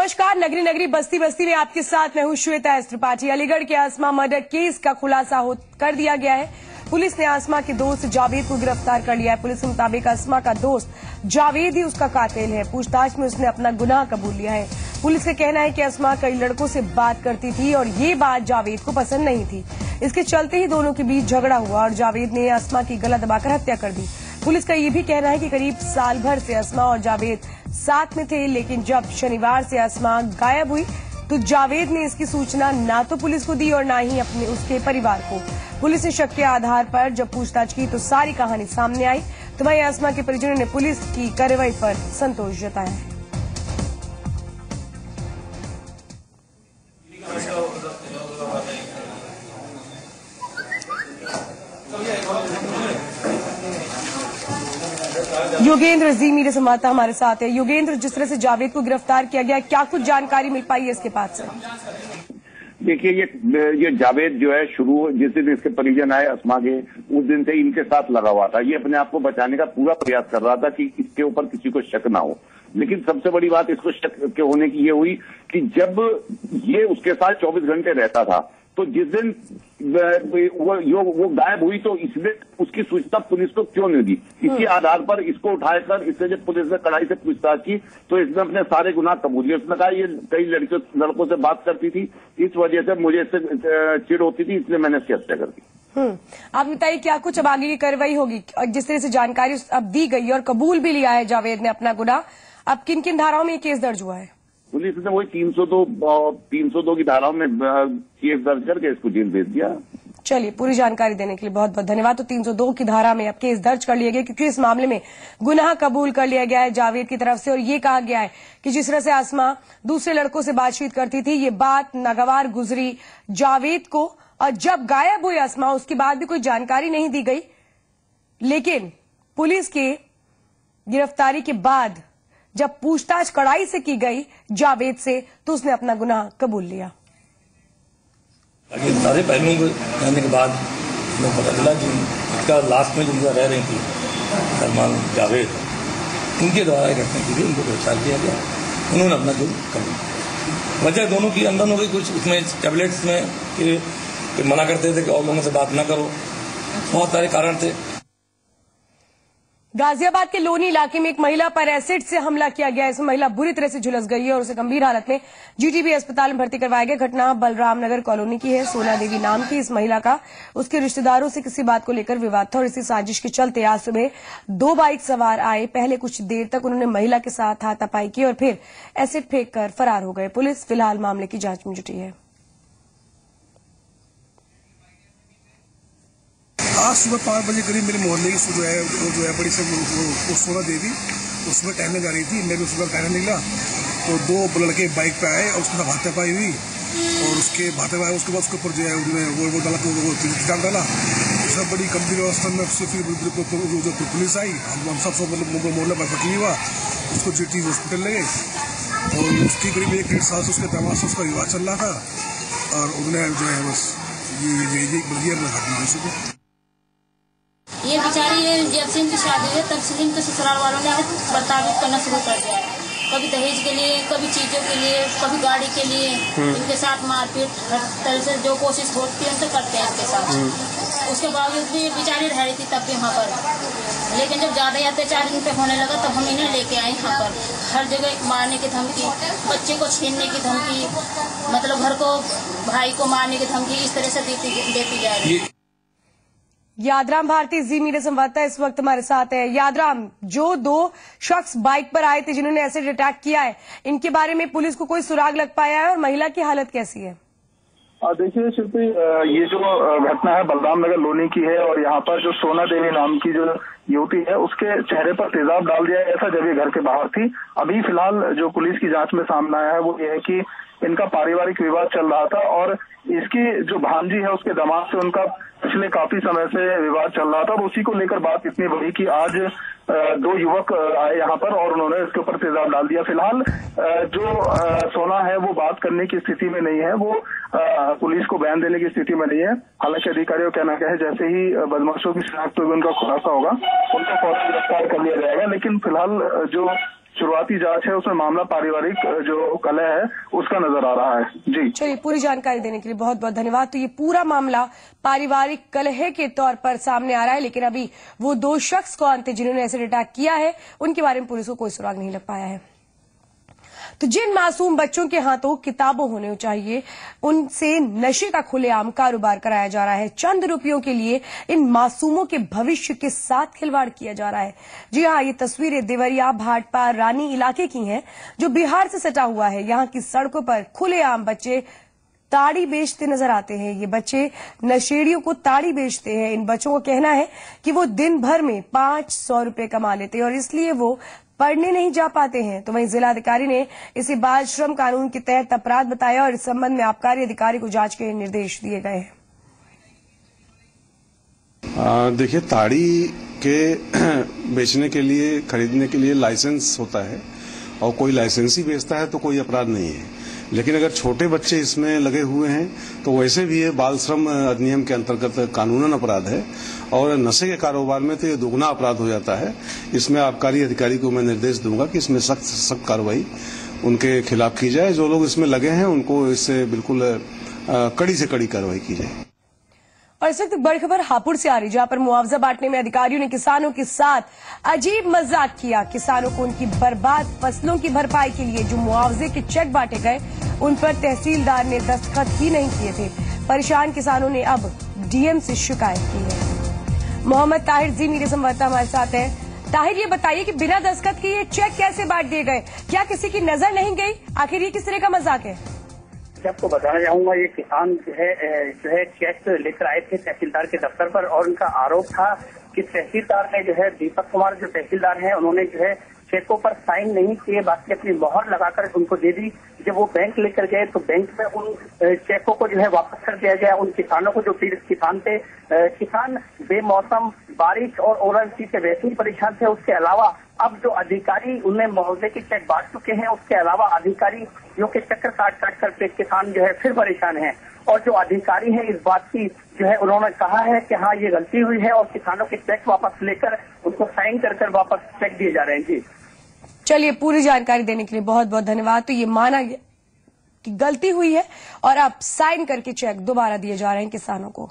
नमस्कार। नगरी नगरी बस्ती बस्ती में आपके साथ मैं हूं श्वेता एस त्रिपाठी। अलीगढ़ के आसमा मर्डर केस का खुलासा कर दिया गया है। पुलिस ने आसमा के दोस्त जावेद को गिरफ्तार कर लिया है। पुलिस के मुताबिक आसमा का दोस्त जावेद ही उसका कातिल है। पूछताछ में उसने अपना गुनाह कबूल लिया है। पुलिस का कहना है कि आसमा कई लड़कों से बात करती थी और ये बात जावेद को पसंद नहीं थी। इसके चलते ही दोनों के बीच झगड़ा हुआ और जावेद ने आसमा की गला दबाकर हत्या कर दी। पुलिस का ये भी कहना है कि करीब साल भर से आसमा और जावेद साथ में थे, लेकिन जब शनिवार से आसमा गायब हुई तो जावेद ने इसकी सूचना ना तो पुलिस को दी और ना ही अपने उसके परिवार को। पुलिस ने शक के आधार पर जब पूछताछ की तो सारी कहानी सामने आई। तो वहीं आसमा के परिजनों ने पुलिस की कार्रवाई पर संतोष जताया है। योगेंद्र जी मीडिया संवाददाता हमारे साथ है। योगेंद्र, जिस तरह से जावेद को गिरफ्तार किया गया, क्या कुछ जानकारी मिल पाई है इसके पास से? देखिए, ये जावेद जो है जिस दिन इसके परिजन आए आसमा के, उस दिन से इनके साथ लगा हुआ था। ये अपने आप को बचाने का पूरा प्रयास कर रहा था कि इसके ऊपर किसी को शक ना हो। लेकिन सबसे बड़ी बात इसको शक के होने की ये हुई कि जब ये उसके साथ 24 घंटे रहता था तो जिस दिन वो गायब हुई तो इसने उसकी सूचना पुलिस को क्यों नहीं दी। इसी आधार पर इसको उठाकर इससे जब पुलिस ने कड़ाई से पूछताछ की तो इसने अपने सारे गुनाह कबूल लिए। उसने कहा ये कई लड़कों से बात करती थी, इस वजह से मुझे इससे चिढ़ होती थी, इसलिए मैंने इसकी हत्या कर दी। आप बताइए क्या कुछ अब आगे की कार्रवाई होगी? जिस तरह से जानकारी अब दी गई और कबूल भी लिया है जावेद ने अपना गुनाह, अब किन किन धाराओं में ये केस दर्ज हुआ है? पुलिस ने वही 302 की धाराओं में केस दर्ज करके इसको जेल भेज दिया। चलिए, पूरी जानकारी देने के लिए बहुत बहुत धन्यवाद। तो 302 की धारा में अब केस दर्ज कर लिया गया क्योंकि इस मामले में गुनाह कबूल कर लिया गया है जावेद की तरफ से। और ये कहा गया है कि जिस तरह से आसमा दूसरे लड़कों से बातचीत करती थी, ये बात नागवार गुजरी जावेद को। और जब गायब हुई आसमा उसके बाद भी कोई जानकारी नहीं दी गई, लेकिन पुलिस के गिरफ्तारी के बाद जब पूछताछ कड़ाई से की गई जावेद से तो उसने अपना गुनाह कबूल लिया। सारे पहलुओं को जानने के बाद हमें पता चला कि इसका लास्ट में जो रह रही थी सलमान जावेद, इनके द्वारा घटना की थी, उनको गिरफ्तार किया गया। उन्होंने अपना जुर्म कबूल। वजह दोनों की अनबन हो गई कुछ उसमें टैबलेट्स में कि मना करते थे कि और लोगों से बात न करो, बहुत सारे कारण थे। गाजियाबाद के लोनी इलाके में एक महिला पर एसिड से हमला किया गया। इसमें महिला बुरी तरह से झुलस गई है और उसे गंभीर हालत में जीटीबी अस्पताल में भर्ती करवाया गया। घटना बलराम नगर कॉलोनी की है। सोना देवी नाम की इस महिला का उसके रिश्तेदारों से किसी बात को लेकर विवाद था और इसी साजिश के चलते आज सुबह 2 बाइक सवार आए। पहले कुछ देर तक उन्होंने महिला के साथ हाथापाई की और फिर एसिड फेंक कर फरार हो गए। पुलिस फिलहाल मामले की जांच में जुटी है। आज सुबह 5 बजे करीब मेरे मोहल्ले की जो है बड़ी से सोना देवी उसमें टहलने जा रही थी। मैं भी सुबह टहलने निकला तो 2 लड़के बाइक पे आए और उसके साथ हाथापाई हुई और उसके हाथापाई उसके बाद उसके ऊपर जो है उन्होंने वो डाला उसमें बड़ी गंभीर अवस्था में। उससे फिर पुलिस आई, हम सब मोहल्ला पर पकड़ी हुआ, उसको जीटी हॉस्पिटल ले गए और उसकी करीब 1-1.5 साल से उसके दामाद से उसका विवाद चल रहा था और उन्होंने जो है बस ये बल्दिया में घटना। ये बेचारी जब से इनकी शादी हुई तब से इनके ससुराल वालों ने प्रताड़ित करना शुरू कर दिया है। कभी दहेज के लिए, कभी चीजों के लिए, कभी गाड़ी के लिए। इनके साथ मारपीट हर तरह से जो कोशिश होती है उनसे करते हैं इनके साथ। उसके बावजूद भी बेचारी रह रही थी तब भी यहाँ पर। लेकिन जब ज्यादा अत्याचार इन पे होने लगा तब हम इन्हें लेके आए यहाँ पर। हर जगह मारने की धमकी, बच्चे को छीनने की धमकी, मतलब घर को भाई को मारने की धमकी इस तरह से देती जा रही है। यादराम भारती जी मीडिया संवाददाता इस वक्त हमारे साथ है। यादराम, जो 2 शख्स बाइक पर आए थे जिन्होंने एसिड अटैक किया है, इनके बारे में पुलिस को कोई सुराग लग पाया है और महिला की हालत कैसी है? देखिए शिल्पी, ये जो घटना है बलराम नगर लोनी की है और यहाँ पर जो सोना देवी नाम की जो युवती है उसके चेहरे पर तेजाब डाल दिया है। ऐसा जब ये घर के बाहर थी। अभी फिलहाल जो पुलिस की जांच में सामने आया है वो ये है कि इनका पारिवारिक विवाद चल रहा था और इसकी जो भांजी है उसके दामाद से उनका पिछले काफी समय से विवाद चल रहा था और उसी को लेकर बात इतनी बढ़ी कि आज 2 युवक आए यहाँ पर और उन्होंने इसके ऊपर तेजाब डाल दिया। फिलहाल जो सोना है वो बात करने की स्थिति में नहीं है, वो पुलिस को बयान देने की स्थिति में नहीं है। हालांकि अधिकारियों का कहना है जैसे ही बदमाशों की शिनाख्त होगी उनका खुलासा होगा, उनको फौरन गिरफ्तार कर लिया जाएगा। लेकिन फिलहाल जो शुरुआती जांच है उसमें मामला पारिवारिक जो कलह है उसका नजर आ रहा है। जी चलिए, पूरी जानकारी देने के लिए बहुत बहुत धन्यवाद। तो ये पूरा मामला पारिवारिक कलह के तौर पर सामने आ रहा है, लेकिन अभी वो 2 शख्स कौन थे जिन्होंने एसिड अटैक किया है, उनके बारे में पुलिस को कोई सुराग नहीं लग पाया है। तो जिन मासूम बच्चों के हाथों किताबें होने चाहिए, उनसे नशे का खुलेआम कारोबार कराया जा रहा है। चंद रुपयों के लिए इन मासूमों के भविष्य के साथ खिलवाड़ किया जा रहा है। जी हाँ, ये तस्वीरें देवरिया भाटपा रानी इलाके की हैं, जो बिहार से सटा हुआ है। यहाँ की सड़कों पर खुलेआम बच्चे ताड़ी बेचते नजर आते हैं। ये बच्चे नशेड़ियों को ताड़ी बेचते हैं। इन बच्चों का कहना है कि वो दिन भर में 500 रुपए कमा लेते हैं और इसलिए वो पढ़ने नहीं जा पाते हैं। तो वहीं जिलाधिकारी ने इसे बाल श्रम कानून के तहत अपराध बताया और इस संबंध में आबकारी अधिकारी को जांच के निर्देश दिए गए हैं। देखिए, ताड़ी के बेचने के लिए, खरीदने के लिए लाइसेंस होता है और कोई लाइसेंस ही बेचता है तो कोई अपराध नहीं है। लेकिन अगर छोटे बच्चे इसमें लगे हुए हैं तो वैसे भी ये बाल श्रम अधिनियम के अंतर्गत कानूनन अपराध है और नशे के कारोबार में तो ये दोगुना अपराध हो जाता है। इसमें आबकारी अधिकारी को मैं निर्देश दूंगा कि इसमें सख्त कार्रवाई उनके खिलाफ की जाए। जो लोग इसमें लगे हैं उनको इससे बिल्कुल कड़ी से कड़ी कार्रवाई की जाए। और इस वक्त बड़ी खबर हापुड़ से आ रही, जहां पर मुआवजा बांटने में अधिकारियों ने किसानों के साथ अजीब मजाक किया। किसानों को उनकी बर्बाद फसलों की भरपाई के लिए जो मुआवजे के चेक बांटे गए, उन पर तहसीलदार ने दस्तखत ही नहीं किए थे। परेशान किसानों ने अब डीएम से शिकायत की है। मोहम्मद ताहिर जी मेरे संवाददाता हमारे साथ हैं। ताहिर, ये बताइए कि बिना दस्तखत के ये चेक कैसे बांट दिए गए? क्या किसी की नजर नहीं गई? आखिर ये किस तरह का मजाक है? आपको बताना चाहूंगा, ये किसान जो है चेक लेकर आए थे तहसीलदार के दफ्तर पर और उनका आरोप था कि तहसीलदार ने जो है दीपक कुमार जो तहसीलदार हैं उन्होंने जो है चेकों पर साइन नहीं किए, बाकी अपनी मोहर लगाकर उनको दे दी। जब वो बैंक लेकर गए तो बैंक में उन चेकों को जो है वापस कर दिया गया। उन किसानों को जो पीड़ित किसान थे, किसान बेमौसम बारिश और ओलावृष्टि से वैसे ही परेशान थे। उसके अलावा अब जो अधिकारी उन्हें मुआवजे के चेक बांट चुके हैं, उसके अलावा अधिकारी जो कि चक्कर काट कर किसान जो है फिर परेशान है। और जो अधिकारी है इस बात की जो है उन्होंने कहा है कि हाँ ये गलती हुई है और किसानों के चेक वापस लेकर उनको साइन कर वापस चेक दिए जा रहे हैं। जी चलिए, पूरी जानकारी देने के लिए बहुत बहुत धन्यवाद। तो ये माना गया कि गलती हुई है और अब साइन करके चेक दोबारा दिए जा रहे हैं किसानों को।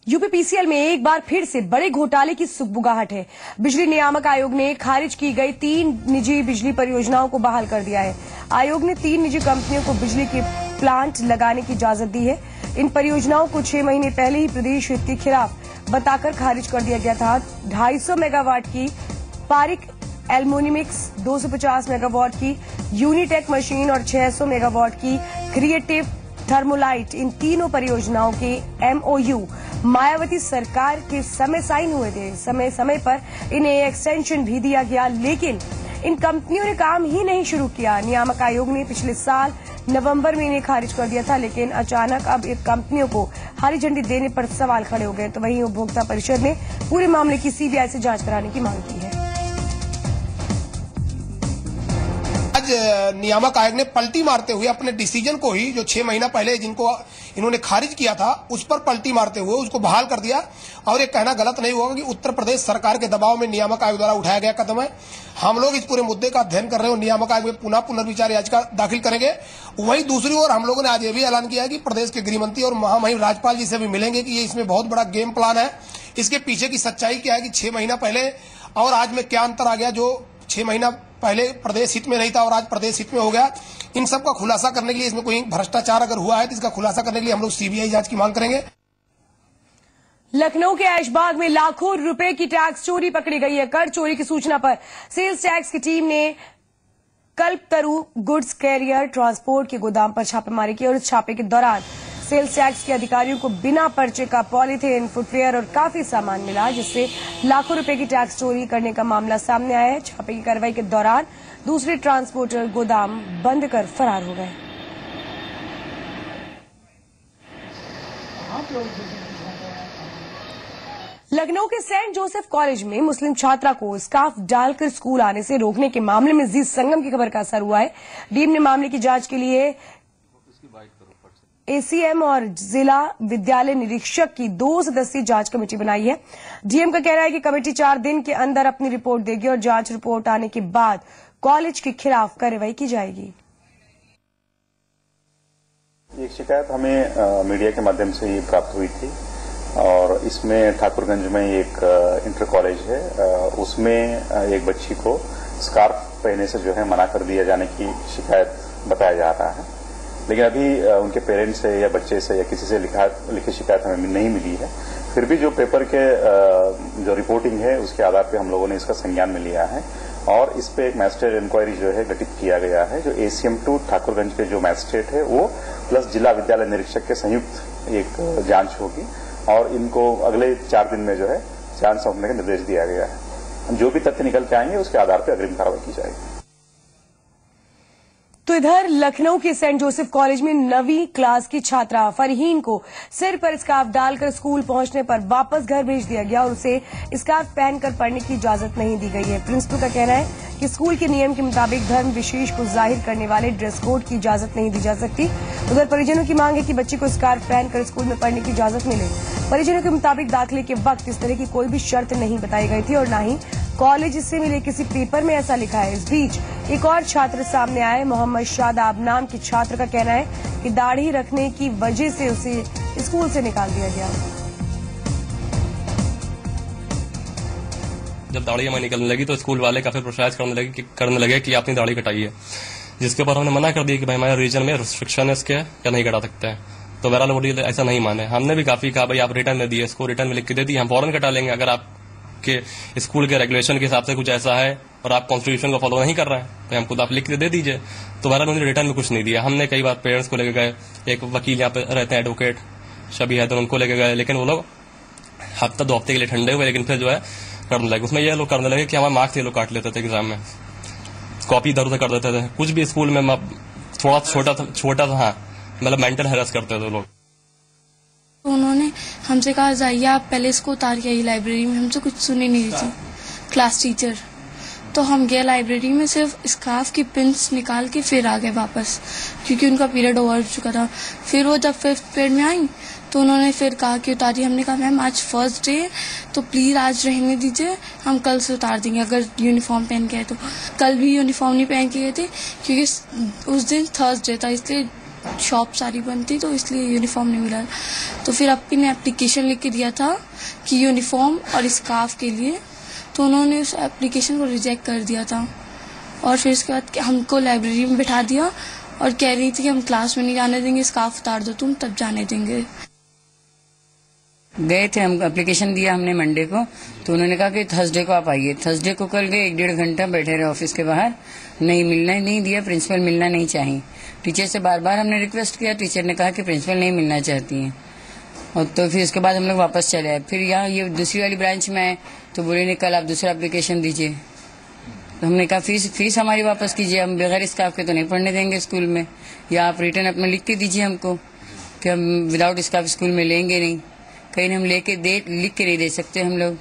यूपीपीसीएल में एक बार फिर से बड़े घोटाले की सुगबुगाहट है। बिजली नियामक आयोग ने खारिज की गई 3 निजी बिजली परियोजनाओं को बहाल कर दिया है। आयोग ने 3 निजी कंपनियों को बिजली के प्लांट लगाने की इजाजत दी है। इन परियोजनाओं को 6 महीने पहले ही प्रदेश हित के खिलाफ बताकर खारिज कर दिया गया था। 250 मेगावाट की पारिक एल्युमिनिमिक्स, 250 मेगावाट की यूनिटेक मशीन और 600 मेगावाट की क्रिएटिव थर्मोलाइट, इन तीनों परियोजनाओं के एमओयू मायावती सरकार के समय साइन हुए थे। समय पर इन्हें एक्सटेंशन भी दिया गया, लेकिन इन कंपनियों ने काम ही नहीं शुरू किया। नियामक आयोग ने पिछले साल नवंबर में इन्हें खारिज कर दिया था, लेकिन अचानक अब इन कंपनियों को हरी झंडी देने पर सवाल खड़े हो गए। तो वहीं उपभोक्ता परिषद ने पूरे मामले की सीबीआई से जांच कराने की मांग की है। नियामक आयोग ने पलटी मारते हुए अपने डिसीजन को ही, जो 6 महीना पहले जिनको इन्होंने खारिज किया था, उस पर पलटी मारते हुए उसको बहाल कर दिया। और ये कहना गलत नहीं होगा कि उत्तर प्रदेश सरकार के दबाव में नियामक आयोग द्वारा उठाया गया कदम है। हम लोग इस पूरे मुद्दे का अध्ययन कर रहे हैं और नियामक आयोग में पुनः पुनर्विचार याचिका दाखिल करेंगे। वहीं दूसरी ओर हम लोगों ने आज ये भी ऐलान किया है कि प्रदेश के गृहमंत्री और महामहिम राज्यपाल जी से भी मिलेंगे कि ये इसमें बहुत बड़ा गेम प्लान है। इसके पीछे की सच्चाई क्या है कि 6 महीना पहले और आज में क्या अंतर आ गया, जो 6 महीना पहले प्रदेश हित में नहीं था और आज प्रदेश हित में हो गया। इन सब का खुलासा करने के लिए, इसमें कोई भ्रष्टाचार अगर हुआ है तो इसका खुलासा करने के लिए हम लोग सीबीआई जांच की मांग करेंगे। लखनऊ के ऐशबाग में लाखों रुपए की टैक्स चोरी पकड़ी गई है। कर चोरी की सूचना पर सेल्स टैक्स की टीम ने कल्पतरू गुड्स कैरियर ट्रांसपोर्ट के गोदाम पर छापेमारी की और इस छापे के दौरान सेल्स टैक्स के अधिकारियों को बिना पर्चे का पॉलीथीन, फुटवेयर और काफी सामान मिला, जिससे लाखों रुपए की टैक्स चोरी करने का मामला सामने आया है। छापे की कार्रवाई के दौरान दूसरे ट्रांसपोर्टर गोदाम बंद कर फरार हो गए। लखनऊ के सेंट जोसेफ कॉलेज में मुस्लिम छात्रा को स्कार्फ डालकर स्कूल आने से रोकने के मामले में जी संगम की खबर का असर हुआ है। डीएम ने मामले की जांच के लिए एसीएम और जिला विद्यालय निरीक्षक की 2 सदस्यीय जांच कमेटी बनाई है। डीएम का कहना है कि कमेटी 4 दिन के अंदर अपनी रिपोर्ट देगी और जांच रिपोर्ट आने के बाद कॉलेज के खिलाफ कार्रवाई की जाएगी। एक शिकायत हमें मीडिया के माध्यम से ही प्राप्त हुई थी और इसमें ठाकुरगंज में एक इंटर कॉलेज है, उसमें एक बच्ची को स्कार्फ पहनने से जो है मना कर दिया जाने की शिकायत बताया जा रहा है। लेकिन अभी उनके पेरेंट्स से या बच्चे से या किसी से लिखी शिकायत हमें नहीं मिली है। फिर भी जो पेपर के जो रिपोर्टिंग है उसके आधार पर हम लोगों ने इसका संज्ञान में लिया है और इस पे एक मैजिस्ट्रेट इंक्वायरी जो है गठित किया गया है। जो एसीएम 2 ठाकुरगंज के जो मैजिस्ट्रेट है वो प्लस जिला विद्यालय निरीक्षक के संयुक्त एक जांच होगी और इनको अगले 4 दिन में जो है जांच सौंपने का निर्देश दिया गया है। जो भी तथ्य निकल के आएंगे उसके आधार पर अग्रिम कार्रवाई की जाएगी। तो इधर लखनऊ के सेंट जोसेफ कॉलेज में 9वीं क्लास की छात्रा फरहीन को सिर पर स्कार्फ डालकर स्कूल पहुंचने पर वापस घर भेज दिया गया और उसे स्कार्फ पहनकर पढ़ने की इजाजत नहीं दी गई है। प्रिंसिपल का कहना है कि स्कूल के नियम के मुताबिक धर्म विशेष को जाहिर करने वाले ड्रेस कोड की इजाजत नहीं दी जा सकती। उधर परिजनों की मांग है कि बच्चे को स्कार्फ पहनकर स्कूल में पढ़ने की इजाजत मिले। परिजनों के मुताबिक दाखिले के वक्त इस तरह की कोई भी शर्त नहीं बताई गई थी और न ही कॉलेज से मिले किसी पेपर में ऐसा लिखा है। इस बीच एक और छात्र सामने आए। मोहम्मद शादाब नाम के छात्र का कहना है कि दाढ़ी रखने की वजह से उसे स्कूल से निकाल दिया गया। जब दाढ़ी हमें निकलने लगी तो स्कूल वाले काफी प्रोत्साहित करने लगे कि आपने दाढ़ी कटाइए, जिसके ऊपर हमने मना कर दिया कि भाई हमारे रीजन में रिस्ट्रिक्शन है इसके या नहीं कटा सकते हैं। तो बहरहाल वो ऐसा नहीं माने। हमने भी काफी कहा भाई आप रिटर्न में दिए, इसको रिटर्न में लिख के दे दिए, हम फौरन कटा लेंगे। अगर आपके स्कूल के रेगुलेशन के हिसाब से कुछ ऐसा है और आप कॉन्स्टिट्यूशन को फॉलो नहीं कर रहे हैं तो हमको आप लिख के दे दीजिए। तो बहरहाल उन्होंने रिटर्न में कुछ नहीं दिया। हमने कई बार पेरेंट्स को लेके गए, एक वकील यहाँ पे रहते हैं एडवोकेट शबी हैदर, उनको लेके गए, लेकिन वो लोग हफ्ता 2 हफ्ते के लिए ठंडे हुए। लेकिन फिर जो है करने लगे, उसमें ये लोग करने लगे कि हमारे मार्क्स ये लोग काट लेते थे एग्जाम में, कॉपी इधर उधर कर देते थे। कुछ भी स्कूल में थोड़ा छोटा था हाँ, मतलब मेंटल हैरेस करते थे लोग। तो उन्होंने हमसे कहा जाइए आप पहले इसको उतार के आइए लाइब्रेरी में। हमसे कुछ सुनी नहीं रही थी क्लास टीचर। तो हम गए लाइब्रेरी में, सिर्फ स्कार्फ की पिंस निकाल के फिर आ गए वापस, क्योंकि उनका पीरियड ओवर चुका था। फिर वो जब 5th पीरियड में आई तो उन्होंने फिर कहा कि उतारिए। हमने कहा मैम आज फर्स्ट डे है तो प्लीज आज रहने दीजिए, हम कल से उतार देंगे अगर यूनिफॉर्म पहन के आए तो। कल भी यूनिफॉर्म नहीं पहन के गए थे क्योंकि उस दिन थर्सडे था, इसलिए शॉप सारी बंद थी, तो इसलिए यूनिफॉर्म नहीं मिला। तो फिर अपनी ने एप्लीकेशन लिख के दिया था कि यूनिफॉर्म और स्कार्फ के लिए, तो उन्होंने उस एप्लीकेशन को रिजेक्ट कर दिया था। और फिर उसके बाद हमको लाइब्रेरी में बिठा दिया और कह रही थी कि हम क्लास में नहीं जाने देंगे, स्कार्फ उतार दो तुम तब जाने देंगे। गए थे हम, एप्लीकेशन दिया हमने मंडे को, तो उन्होंने कहा कि थर्सडे को आप आइए। थर्सडे को कल गए, 1-1.5 घंटा बैठे रहे ऑफिस के बाहर, नहीं मिलना नहीं दिया। प्रिंसिपल मिलना नहीं चाहिए। टीचर से बार बार हमने रिक्वेस्ट किया, टीचर ने कहा कि प्रिंसिपल नहीं मिलना चाहती हैं। और तो फिर उसके बाद हम लोग वापस चले आए। फिर यहाँ ये दूसरी वाली ब्रांच में आए तो बोले नहीं कल आप दूसरा एप्लीकेशन दीजिए। तो हमने कहा फीस हमारी वापस कीजिए, हम बगैर स्कार्फ के तो नहीं पढ़ने देंगे स्कूल में, या आप रिटर्न अपना लिख के दीजिए हमको कि हम विदाउट स्कार्फ स्कूल में लेंगे नहीं। कहीं हम लिख के नहीं दे सकते हम लोग।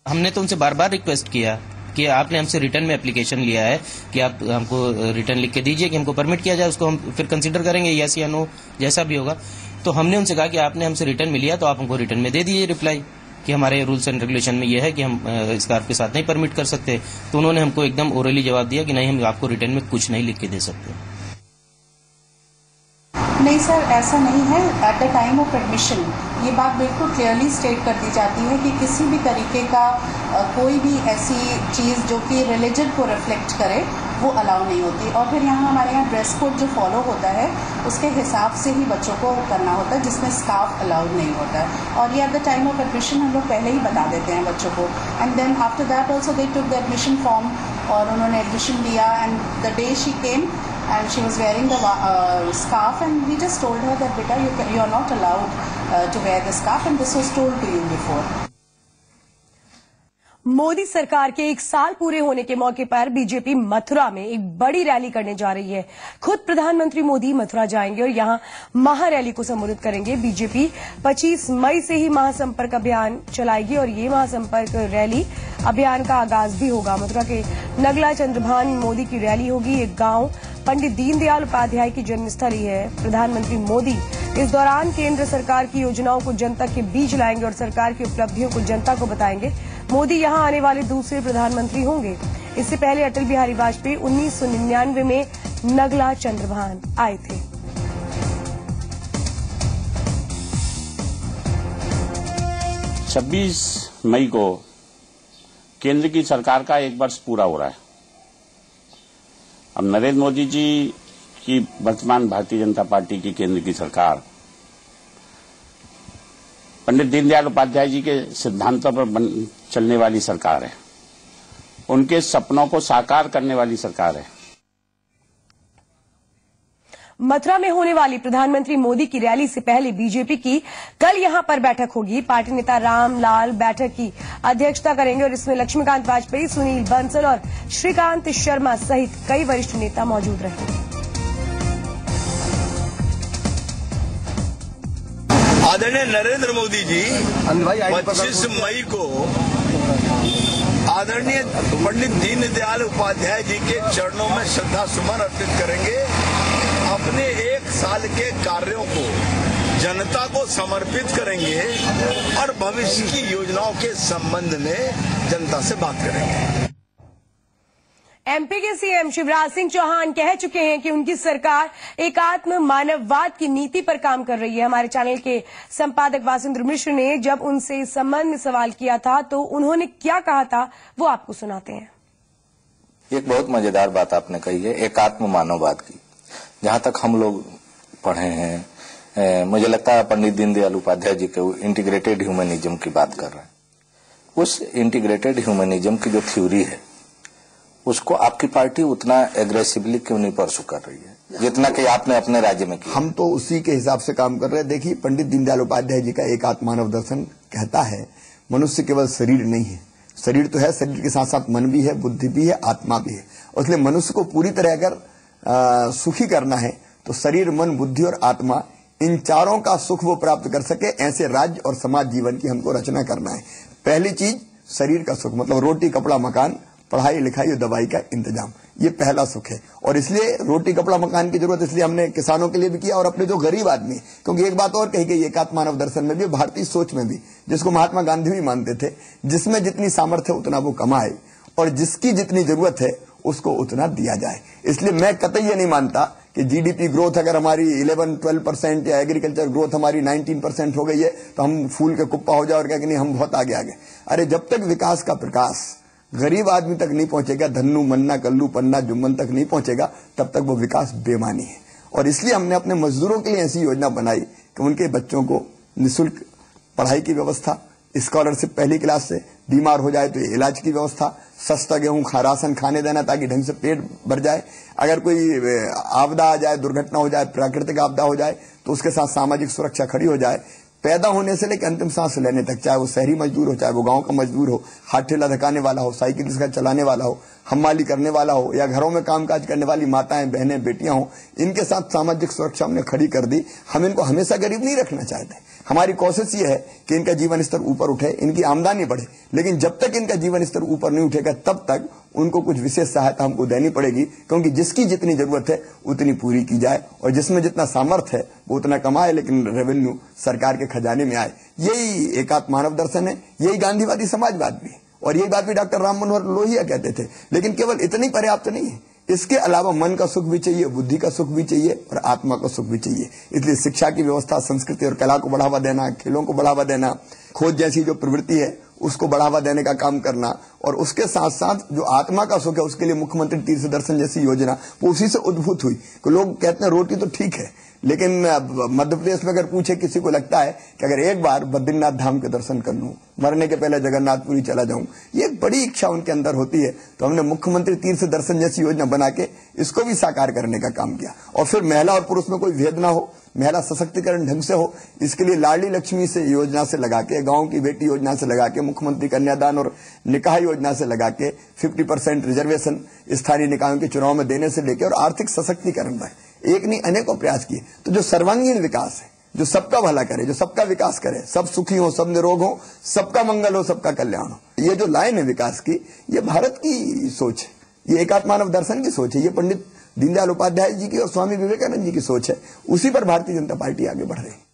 हमने तो उनसे बार बार रिक्वेस्ट किया कि आपने हमसे रिटर्न में एप्लीकेशन लिया है कि आप हमको रिटर्न लिख के दीजिए कि हमको परमिट किया जाए, उसको हम फिर कंसीडर करेंगे यस या नो जैसा भी होगा। तो हमने उनसे कहा कि आपने हमसे रिटर्न में लिया तो आप हमको रिटर्न में दे दीजिए रिप्लाई कि हमारे रूल्स एंड रेगुलेशन में ये है कि हम स्कार्फ के साथ नहीं परमिट कर सकते। तो उन्होंने हमको एकदम ओरली जवाब दिया कि नहीं हम आपको रिटर्न में कुछ नहीं लिख के दे सकते। नहीं सर, ऐसा नहीं है। Eight the time of admission ये बात बिल्कुल क्लियरली स्टेट कर दी जाती है कि किसी भी तरीके का कोई भी ऐसी चीज़ जो कि रिलीजन को रिफ्लेक्ट करे वो अलाउ नहीं होती। और फिर यहाँ हमारे यहाँ ड्रेस कोड जो फॉलो होता है उसके हिसाब से ही बच्चों को करना होता है, जिसमें स्कार्फ अलाउड नहीं होता है। और ये at the time of admission हम लोग पहले ही बता देते हैं बच्चों को। And then after that also they took the admission form और उन्होंने एडमिशन लिया। And the day she came and she was wearing the scarf, and we just told her that beta you are not allowed to wear the scarf, and this was told to you before. Modi सरकार के 1 साल पूरे होने के मौके पर BJP Mathura में एक बड़ी रैली करने जा रही है। खुद प्रधानमंत्री मोदी मथुरा जाएंगे और यहां महारैली को संबोधित करेंगे। बीजेपी 25 मई से ही महासंपर्क अभियान चलाएगी और ये महासंपर्क रैली अभियान का आगाज भी होगा। मथुरा के नगला चंद्रभान मोदी की रैली होगी। एक गांव पंडित दीनदयाल उपाध्याय की जन्मस्थली है। प्रधानमंत्री मोदी इस दौरान केंद्र सरकार की योजनाओं को जनता के बीच लाएंगे और सरकार की उपलब्धियों को जनता को बताएंगे। मोदी यहां आने वाले दूसरे प्रधानमंत्री होंगे। इससे पहले अटल बिहारी वाजपेयी 1999 में नगला चंद्रभान आए थे। छब्बीस मई को केंद्र की सरकार का 1 वर्ष पूरा हो रहा है। अब नरेंद्र मोदी जी की वर्तमान भारतीय जनता पार्टी की केंद्र की सरकार पंडित दीनदयाल उपाध्याय जी के सिद्धांतों पर चलने वाली सरकार है। उनके सपनों को साकार करने वाली सरकार है। मथुरा में होने वाली प्रधानमंत्री मोदी की रैली से पहले बीजेपी की कल यहां पर बैठक होगी। पार्टी नेता रामलाल बैठक की अध्यक्षता करेंगे और इसमें लक्ष्मीकांत वाजपेयी, सुनील बंसल और श्रीकांत शर्मा सहित कई वरिष्ठ नेता मौजूद रहेंगे। आदरणीय नरेंद्र मोदी जी 25 मई को आदरणीय पंडित दीनदयाल उपाध्याय जी के चरणों में श्रद्धा सुमन अर्पित करेंगे। अपने 1 साल के कार्यों को जनता को समर्पित करेंगे और भविष्य की योजनाओं के संबंध में जनता से बात करेंगे। एमपी के सीएम शिवराज सिंह चौहान कह चुके हैं कि उनकी सरकार एकात्म मानववाद की नीति पर काम कर रही है। हमारे चैनल के संपादक वासुदेव मिश्र ने जब उनसे इस संबंध में सवाल किया था तो उन्होंने क्या कहा था वो आपको सुनाते हैं। एक बहुत मजेदार बात आपने कही है, एकात्म मानववाद की। जहां तक हम लोग पढ़े हैं, मुझे लगता है पंडित दीनदयाल उपाध्याय जी के इंटीग्रेटेड ह्यूमनिज्म की बात कर रहे हैं। उस इंटीग्रेटेड ह्यूमनिज्म की जो थ्योरी है उसको आपकी पार्टी उतना एग्रेसिवली क्यों नहीं परसू कर रही है जितना कि आपने अपने राज्य में किया? हम तो उसी के हिसाब से काम कर रहे हैं। देखिए, पंडित दीनदयाल उपाध्याय जी का एकात्म मानव दर्शन कहता है मनुष्य केवल शरीर नहीं है, शरीर तो है, शरीर के साथ साथ मन भी है, बुद्धि भी है, आत्मा भी है। इसलिए मनुष्य को पूरी तरह अगर सुखी करना है तो शरीर, मन, बुद्धि और आत्मा, इन चारों का सुख वो प्राप्त कर सके, ऐसे राज्य और समाज जीवन की हमको रचना करना है। पहली चीज शरीर का सुख, मतलब रोटी, कपड़ा, मकान, पढ़ाई लिखाई और दवाई का इंतजाम, ये पहला सुख है। और इसलिए रोटी, कपड़ा, मकान की जरूरत इसलिए हमने किसानों के लिए भी किया और अपने जो गरीब आदमी, क्योंकि एक बात और कही गई एकात्म मानव दर्शन में भी, भारतीय सोच में भी, जिसको महात्मा गांधी भी मानते थे, जिसमें जितनी सामर्थ्य उतना वो कमाए और जिसकी जितनी जरूरत है उसको उतना दिया जाए। इसलिए मैं कतई ये नहीं मानता कि जीडीपी ग्रोथ अगर हमारी 11-12% या एग्रीकल्चर ग्रोथ हमारी 19% हो गई है तो हम फूल के कुप्पा हो जाए और क्या कि नहीं हम बहुत आगे आ गए। अरे जब तक विकास का प्रकाश गरीब आदमी तक नहीं पहुंचेगा, धन्नू, मन्ना, कल्लू, पन्ना, जुम्मन तक नहीं पहुंचेगा, तब तक वो विकास बेमानी है। और इसलिए हमने अपने मजदूरों के लिए ऐसी योजना बनाई कि उनके बच्चों को निःशुल्क पढ़ाई की व्यवस्था, स्कॉलरशिप पहली क्लास से, बीमार हो जाए तो इलाज की व्यवस्था, सस्ता गेहूं, राशन खाने देना ताकि ढंग से पेट भर जाए। अगर कोई आपदा आ जाए, दुर्घटना हो जाए, प्राकृतिक आपदा हो जाए तो उसके साथ सामाजिक सुरक्षा खड़ी हो जाए। पैदा होने से लेकर अंतिम सांस लेने तक, चाहे वो शहरी मजदूर हो, चाहे वो गांव का मजदूर हो, हाथ ठेला धकाने वाला हो, साइकिल रिक्शा चलाने वाला हो, हमाली करने वाला हो, या घरों में कामकाज करने वाली माताएं, बहनें, बेटियां हो, इनके साथ सामाजिक सुरक्षा हमने खड़ी कर दी। हम इनको हमेशा गरीब नहीं रखना चाहते। हमारी कोशिश ये है कि इनका जीवन स्तर ऊपर उठे, इनकी आमदनी बढ़े, लेकिन जब तक इनका जीवन स्तर ऊपर नहीं उठेगा तब तक उनको कुछ विशेष सहायता हमको देनी पड़ेगी, क्योंकि जिसकी जितनी जरूरत है उतनी पूरी की जाए और जिसमें जितना सामर्थ्य है वो उतना कमाए, लेकिन रेवेन्यू सरकार के खजाने में आए। यही एकात्म मानव दर्शन है, यही गांधीवादी समाजवाद भी है और यही बात भी डॉक्टर राम मनोहर लोहिया कहते थे। लेकिन केवल इतनी पर्याप्त नहीं है, इसके अलावा मन का सुख भी चाहिए, बुद्धि का सुख भी चाहिए और आत्मा का सुख भी चाहिए। इसलिए शिक्षा की व्यवस्था, संस्कृति और कला को बढ़ावा देना, खेलों को बढ़ावा देना, खोज जैसी जो प्रवृत्ति है उसको बढ़ावा देने का काम करना, और उसके साथ साथ जो आत्मा का सुख है उसके लिए मुख्यमंत्री तीर्थ दर्शन जैसी योजना वो उसी से उद्भूत हुई। कि लोग कहते हैं रोटी तो ठीक है, लेकिन मध्य प्रदेश में अगर पूछे किसी को लगता है कि अगर एक बार बद्रीनाथ धाम के दर्शन कर लूं, मरने के पहले जगन्नाथपुरी चला जाऊं, ये एक बड़ी इच्छा उनके अंदर होती है। तो हमने मुख्यमंत्री तीर्थ दर्शन जैसी योजना बना के इसको भी साकार करने का काम किया। और फिर महिला और पुरुष में कोई भेद ना हो, महिला सशक्तिकरण ढंग से हो, इसके लिए लाडली लक्ष्मी से योजना से लगा के, गांव की बेटी योजना से लगा के, मुख्यमंत्री कन्यादान और निकाह योजना से लगा के, 50% रिजर्वेशन स्थानीय निकायों के चुनाव में देने से लेकर और आर्थिक सशक्तिकरण पर एक नहीं अनेकों प्रयास किए। तो जो सर्वांगीण विकास है, जो सबका भला करे, जो सबका विकास करे, सब सुखी हो, सब निरोग हो, सबका मंगल हो, सबका कल्याण हो, ये जो लाइन है विकास की, ये भारत की सोच है, ये एकात्म मानव दर्शन की सोच है, ये पंडित दीनदयाल उपाध्याय जी की और स्वामी विवेकानंद जी की सोच है, उसी पर भारतीय जनता पार्टी आगे बढ़ रही है।